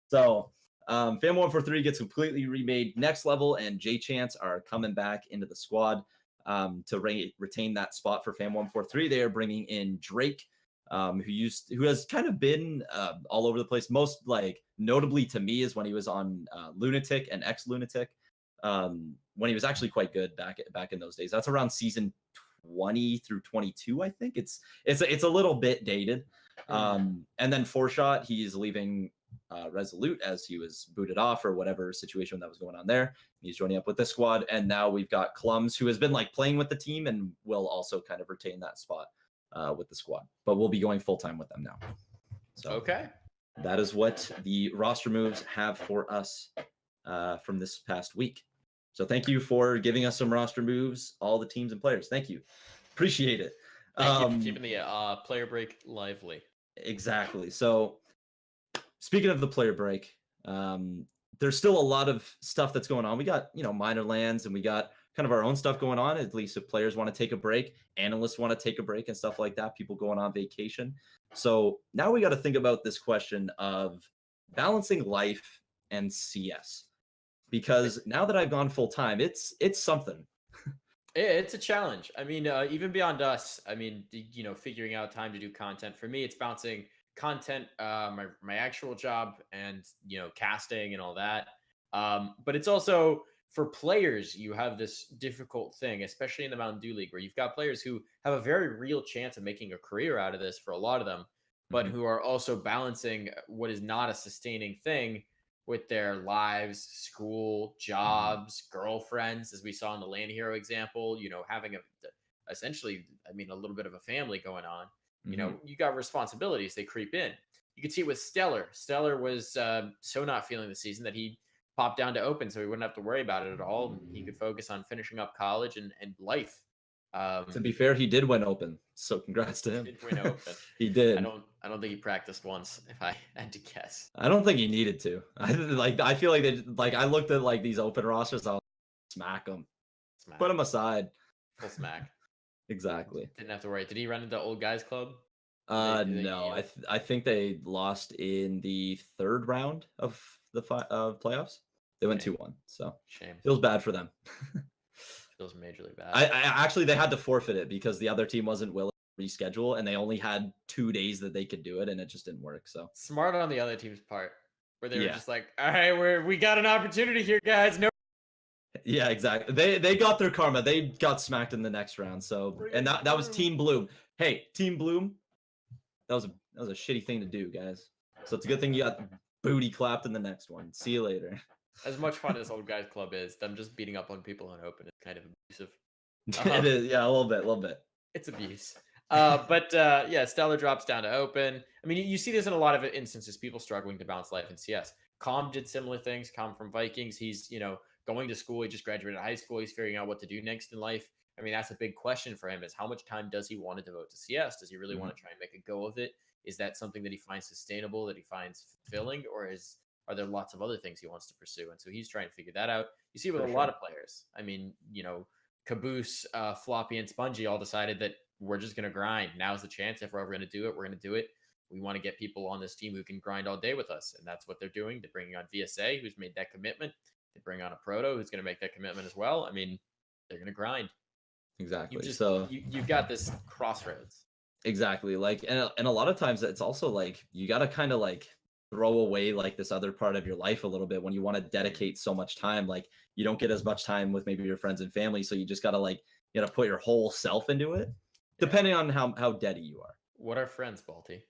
So Fam143 gets completely remade. Next level and J Chance are coming back into the squad to retain that spot for Fam143. They are bringing in Drake, who has kind of been all over the place. Most notably to me is when he was on Lunatic and Lunatic, when he was actually quite good back in those days. That's around season 20 through 22, I think. It's a little bit dated. And then 4-shot, he's leaving Resolute as he was booted off or whatever situation that was going on there. He's joining up with this squad, and now we've got Clums, who has been playing with the team and will also kind of retain that spot with the squad, but we'll be going full-time with them now. So okay, that is what the roster moves have for us from this past week. So thank you for giving us some roster moves, all the teams and players. Thank you. Appreciate it. Thank you for keeping the player break lively. Exactly. So speaking of the player break, there's still a lot of stuff that's going on. We got, minor lands, and we got kind of our own stuff going on. At least if players want to take a break, analysts want to take a break and stuff like that, people going on vacation. So now we got to think about this question of balancing life and CS, because now that I've gone full time, it's something. It's a challenge. I mean, even beyond us, I mean, figuring out time to do content. For me, it's bouncing content, my actual job, and casting and all that. But it's also for players, you have this difficult thing, especially in the Mountain Dew League, where you've got players who have a very real chance of making a career out of this for a lot of them, but who are also balancing what is not a sustaining thing with their lives, school, jobs, girlfriends, as we saw in the Land Hero example, having essentially, a little bit of a family going on. You got responsibilities, they creep in. You could see it with Stellar. Stellar was so not feeling the season that he popped down to open, so he wouldn't have to worry about it at all. He could focus on finishing up college and life. To be fair, he did win open, so congrats to him. He did win open. He did. I don't think he practiced once, if I had to guess. I don't think he needed to. I feel like I looked at these open rosters, I'll smack them. Put them aside. Full smack. Exactly. Didn't have to worry. Did he run into Old Guys Club? No. I think they lost in the 3rd round of the playoffs. They went 2-1. So shame. Feels bad for them. Feels majorly bad. I actually, they had to forfeit it because the other team wasn't willing reschedule, and they only had 2 days that they could do it, and it just didn't work. So smart on the other team's part, where they were just like, all right, we got an opportunity here, guys. No. Yeah, exactly. They got their karma. They got smacked in the next round. So, and that was Team Bloom. Hey, Team Bloom, that was a shitty thing to do, guys. So it's a good thing you got booty clapped in the next one. See you later. As much fun as Old Guys Club is, them just beating up on people on open is kind of abusive. It is, yeah, a little bit. It's abuse. Yeah, Stellar drops down to open. I mean, you see this in a lot of instances, people struggling to balance life in CS. Calm did similar things. Calm from Vikings. He's, going to school. He just graduated high school. He's figuring out what to do next in life. I mean, that's a big question for him, is how much time does he want to devote to CS? Does he really want to try and make a go of it? Is that something that he finds sustainable, that he finds fulfilling, or are there lots of other things he wants to pursue? And so he's trying to figure that out. You see with a lot of players. I mean, Caboose, Floppy, and Spongy all decided that we're just going to grind. Now's the chance. If we're ever going to do it, we're going to do it. We want to get people on this team who can grind all day with us. And that's what they're doing. They're bringing on VSA, who's made that commitment. They bring on a Proto, who's going to make that commitment as well. I mean, they're going to grind. Exactly. You've got this crossroads. Exactly. Like, and a lot of times it's also like, you got to kind of like throw away like this other part of your life a little bit when you want to dedicate so much time. Like, you don't get as much time with maybe your friends and family. So you just got to put your whole self into it, depending on how deady you are. What are friends, Balty?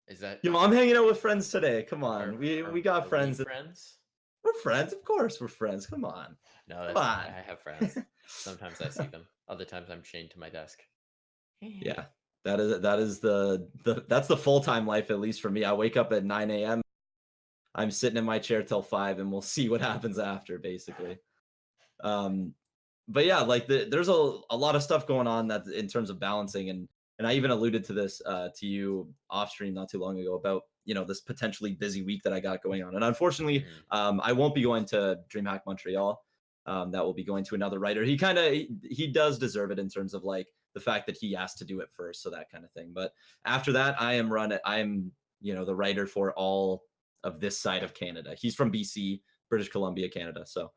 Is that I'm hanging out with friends today. Come on. We got friends. Friends? We're friends. Of course we're friends. Come on. No, I have friends. Sometimes I see them. Other times I'm chained to my desk. Yeah. That is that's the full-time life, at least for me. I wake up at 9 a.m. I'm sitting in my chair till 5, and we'll see what happens after, basically. But yeah, like there's a lot of stuff going on that in terms of balancing, and I even alluded to this to you off stream not too long ago about this potentially busy week that I got going on. And unfortunately, I won't be going to DreamHack Montreal. That will be going to another writer. He does deserve it in terms of like the fact that he asked to do it first, so that kind of thing. But after that, I am the writer for all of this side of Canada. He's from BC, British Columbia, Canada. So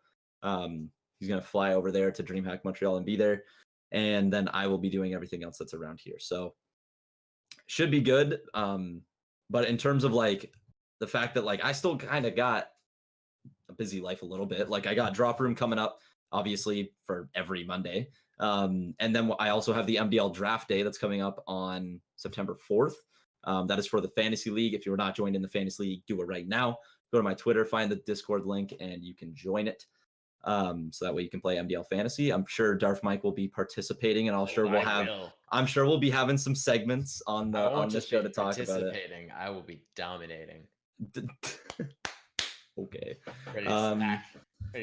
he's gonna fly over there to DreamHack Montreal and be there, and then I will be doing everything else that's around here. So should be good. But in terms of like the fact that like I still kind of got a busy life a little bit. Like, I got Drop Room coming up, obviously, for every Monday. And then I also have the MDL Draft Day that's coming up on September 4th. That is for the Fantasy League. If you're not joined in the Fantasy League, do it right now. Go to my Twitter, find the Discord link, and you can join it. So that way you can play MDL Fantasy. I'm sure DarfMike will be participating, and I'm sure we'll be having some segments on the show to talk about it. I will be dominating. Okay.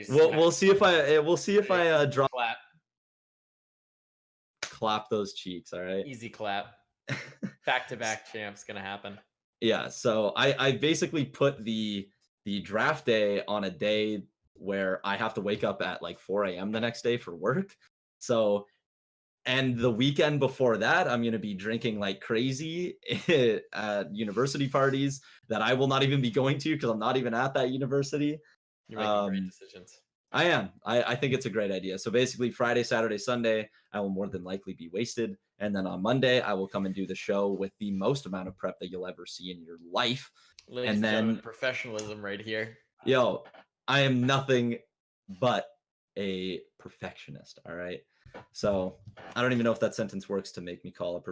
We'll see if I drop clap those cheeks. All right. Easy clap. Back-to-back champs gonna happen. Yeah. So I basically put the draft day on a day where I have to wake up at like 4 a.m. the next day for work. So, and the weekend before that, I'm going to be drinking like crazy at university parties that I will not even be going to because I'm not even at that university. You're making great decisions. I am. I think it's a great idea. So basically Friday, Saturday, Sunday, I will more than likely be wasted. And then on Monday, I will come and do the show with the most amount of prep that you'll ever see in your life. Ladies and then professionalism right here. Yo, I am nothing but a perfectionist. All right. So I don't even know if that sentence works to make me call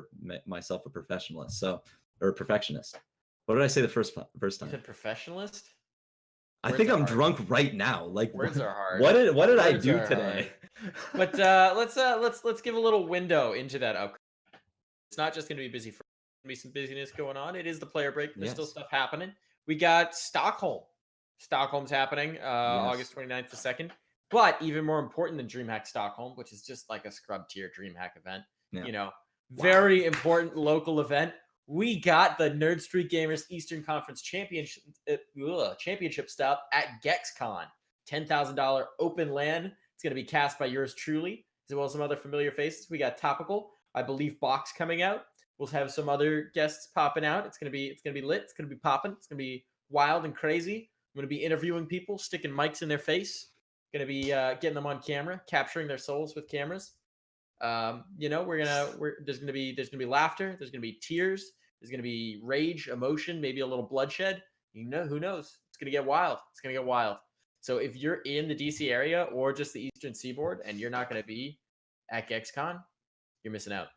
myself a professionalist. Or a perfectionist. What did I say the first time? You said professionalist? I think I'm drunk right now. Like, words are hard. What did I do today? But let's give a little window into that upgrade. It's not just going to be busy. There's going to be some busyness going on. It is the player break. There's still stuff happening. We got Stockholm. Stockholm's happening August 29th to 2nd. But even more important than DreamHack Stockholm, which is just like a scrub tier DreamHack event, very important local event. We got the Nerd Street Gamers Eastern Conference Championship stop at GexCon. $10,000 open LAN. It's going to be cast by yours truly, as well as some other familiar faces. We got Topical, I believe, Box coming out. We'll have some other guests popping out. It's going to be lit. It's going to be popping. It's going to be wild and crazy. I'm going to be interviewing people, sticking mics in their face. Going to be getting them on camera, capturing their souls with cameras. You know, there's gonna be laughter, there's gonna be tears, there's gonna be rage, emotion, maybe a little bloodshed. You know, who knows? It's gonna get wild. It's gonna get wild. So if you're in the DC area or just the Eastern Seaboard and you're not gonna be at GexCon, you're missing out.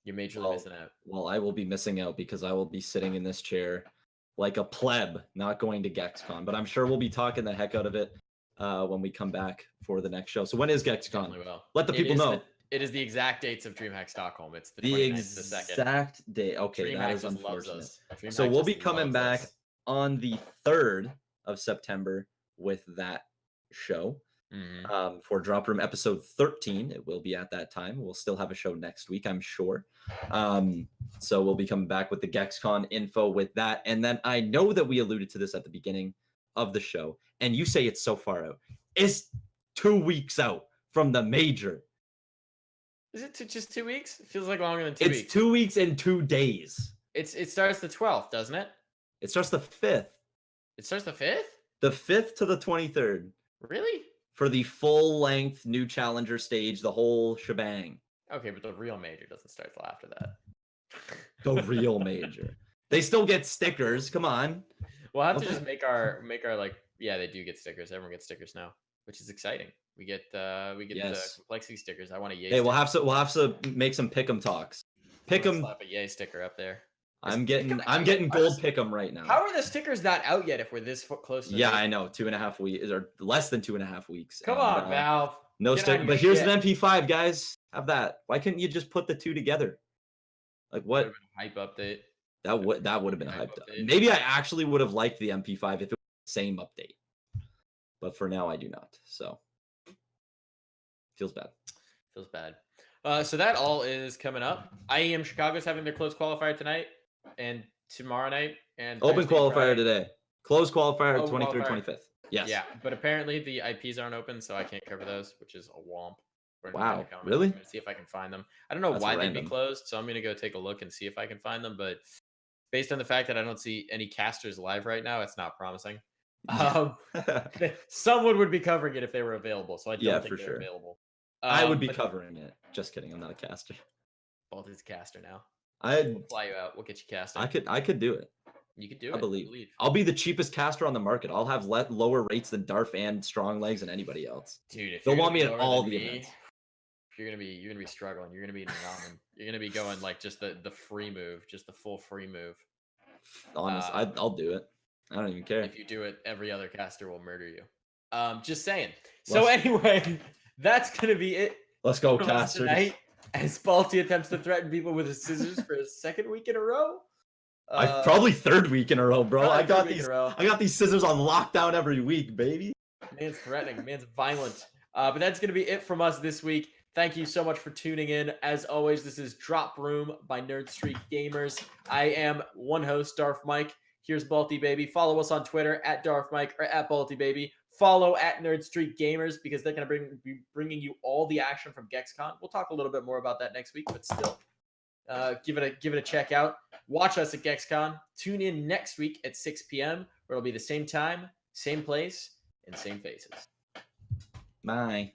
You're majorly missing out. Well, I will be missing out because I will be sitting in this chair like a pleb, not going to GexCon. But I'm sure we'll be talking the heck out of it when we come back for the next show. So when is GexCon? Let the people know. It is the exact dates of DreamHack Stockholm. It's the 29th, the 2nd. Exact day. Okay, DreamHack that is unfortunate. So we'll be coming back on the 3rd of September with that show. For Drop Room episode 13. It will be at that time. We'll still have a show next week, I'm sure. So we'll be coming back with the GexCon info with that. And then I know that we alluded to this at the beginning of the show, and you say it's so far out. It's 2 weeks out from the major. Is it just 2 weeks? It feels like longer than 2 weeks. It's 2 weeks and 2 days. It starts the 12th, doesn't it? It starts the 5th. It starts the 5th? The 5th to the 23rd. Really? For the full-length new challenger stage, the whole shebang. Okay, but the real major doesn't start till after that. The real major. They still get stickers. Come on. We'll have to just make our like, yeah, they do get stickers. Everyone gets stickers now, which is exciting. We get the complexity stickers. I want a yay. Hey, we'll have to make some pick'em talks. Pick'em. Slap a yay sticker up there. I'm getting gold pick'em right now. How are the stickers not out yet if we're this close? Yeah, I know. 2.5 weeks or less than 2.5 weeks. Come on, Valve. No sticker. But here's an MP5, guys. Have that. Why couldn't you just put the two together? Like what? Hype update. That would have been a hype update. Maybe I actually would have liked the MP5 if it was the same update. But for now, I do not. So feels bad. Feels bad. So that all is coming up. IEM Chicago's having their closed qualifier tonight and tomorrow night, and open qualifier today. Closed qualifier 23rd, 25th. Yes. Yeah, but apparently the IPs aren't open, so I can't cover those, which is a womp. Wow, really? See if I can find them. I don't know why they'd be closed, so I'm gonna go take a look and see if I can find them. But based on the fact that I don't see any casters live right now, it's not promising. Someone would be covering it if they were available, so I don't think they're available. I would be covering it. Just kidding. I'm not a caster. Balty's a caster now. We'll fly you out. We'll get you casting. I could do it. You could do it. I believe. I'll be the cheapest caster on the market. I'll have lower rates than Darf and Strong Legs and anybody else. Dude, if they'll want me at all the events. You're gonna be struggling. You're gonna be ramen. You're gonna be going like just the free move, just the full free move. Honest, I'll do it. I don't even care. If you do it, every other caster will murder you. Just saying. So anyway, that's gonna be it. Let's go, casters. Tonight, as Balty attempts to threaten people with his scissors for his second week in a row. Probably third week in a row, bro. I got these scissors on lockdown every week, baby. Man's threatening. Man's violent. But that's gonna be it from us this week. Thank you so much for tuning in. As always, this is Drop Room by Nerd Street Gamers. I am one host, DarfMike. Here's Baltybaby. Follow us on Twitter at DarfMike or at Baltybaby. Follow at Nerd Street Gamers because they're going to be bringing you all the action from GexCon. We'll talk a little bit more about that next week, but still, give it a check out. Watch us at GexCon. Tune in next week at 6 p.m. where it'll be the same time, same place, and same faces. Bye.